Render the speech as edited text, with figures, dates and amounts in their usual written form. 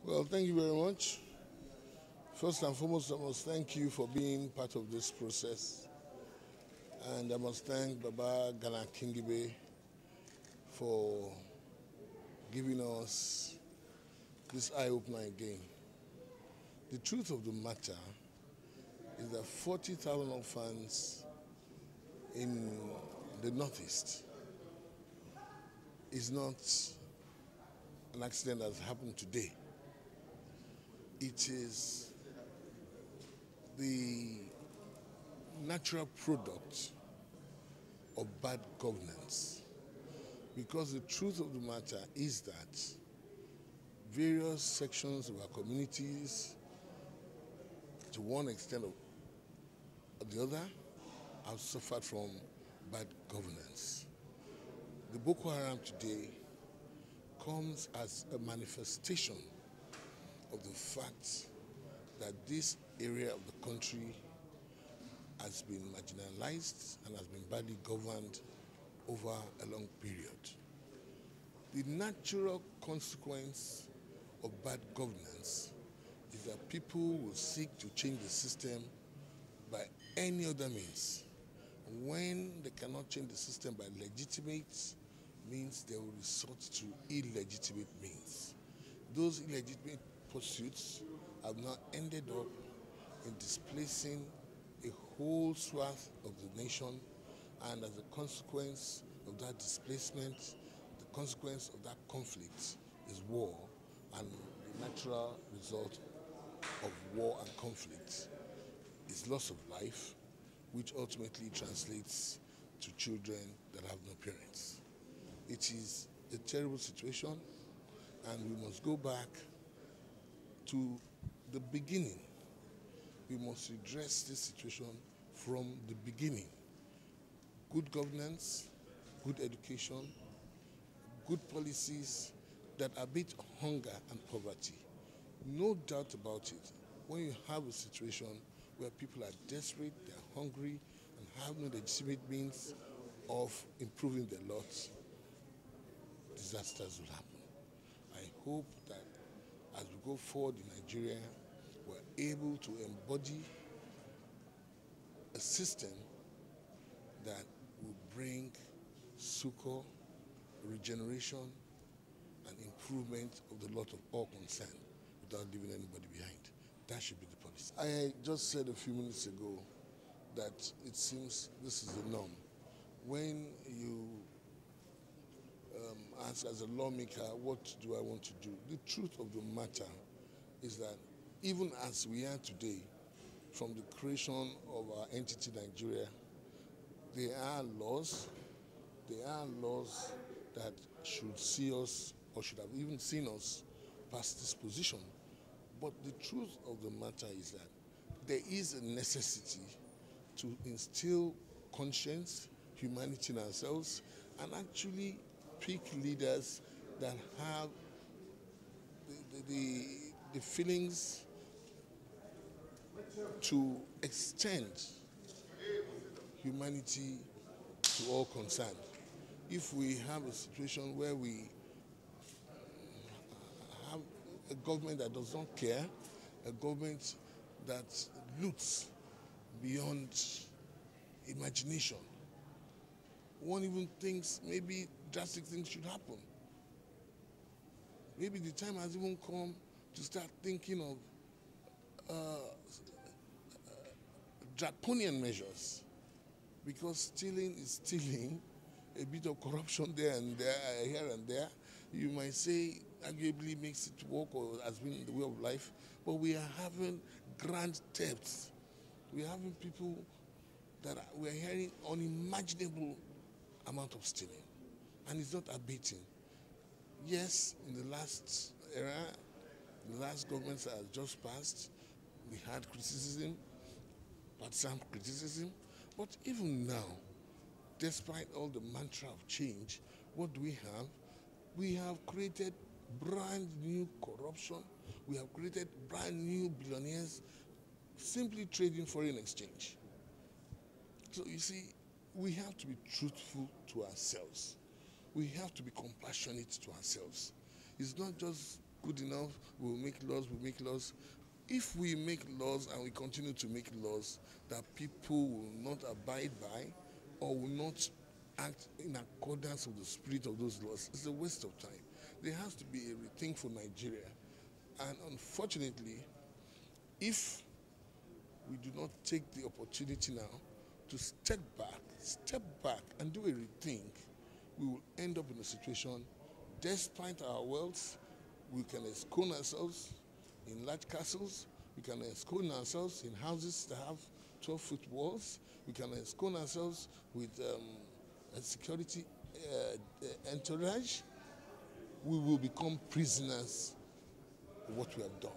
Well, thank you very much. First and foremost, I must thank you for being part of this process. And I must thank Baba Gana Kingibe for giving us this eye-opener again. The truth of the matter is that 40,000 orphans in the Northeast is not an accident that has happened today. It is the natural product of bad governance. Because the truth of the matter is that various sections of our communities, to one extent or the other, have suffered from bad governance. The Boko Haram today comes as a manifestation of the fact that this area of the country has been marginalized and has been badly governed over a long period. The natural consequence of bad governance is that people will seek to change the system by any other means. When they cannot change the system by legitimate means, they will resort to illegitimate means. Those illegitimate pursuits have now ended up in displacing a whole swath of the nation, and as a consequence of that displacement, the consequence of that conflict is war, and the natural result of war and conflict is loss of life, which ultimately translates to children that have no parents. It is a terrible situation, and we must go back to the beginning. We must address this situation from the beginning. Good governance, good education, good policies that abate hunger and poverty. No doubt about it, when you have a situation where people are desperate, they're hungry, and have no legitimate means of improving their lot, disasters will happen. I hope that as we go forward in Nigeria, we're able to embody a system that will bring succor, regeneration, and improvement of the lot of all concerned without leaving anybody behind. That should be the policy. I just said a few minutes ago that it seems this is the norm. When you ask as a lawmaker, what do I want to do? The truth of the matter is that even as we are today, from the creation of our entity Nigeria, there are laws that should see us, or should have even seen us, past this position. But the truth of the matter is that there is a necessity to instill conscience, humanity in ourselves, and actually pick leaders that have the feelings to extend humanity to all concerned. If we have a situation where we have a government that does not care, a government that looks beyond imagination, one even thinks maybe drastic things should happen. Maybe the time has even come to start thinking of draconian measures, because stealing is stealing, a bit of corruption there and there, here and there, you might say arguably makes it work or has been the way of life, but we are having grand thefts. We are having people that we are hearing unimaginable amount of stealing, and it's not abating. Yes, in the last era, the last government that has just passed, we had criticism, partisan criticism, but even now, despite all the mantra of change, what do we have? We have created brand new corruption. We have created brand new billionaires simply trading foreign exchange. So you see, we have to be truthful to ourselves. We have to be compassionate to ourselves. It's not just good enough, we'll make laws. If we make laws and we continue to make laws that people will not abide by or will not act in accordance with the spirit of those laws, it's a waste of time. There has to be a rethink for Nigeria. And unfortunately, if we do not take the opportunity now to step back and do a rethink, we will end up in a situation, despite our wealth, we can ensconce ourselves in large castles, we can ensconce ourselves in houses that have 12-foot walls, we can ensconce ourselves with a security entourage. We will become prisoners of what we have done.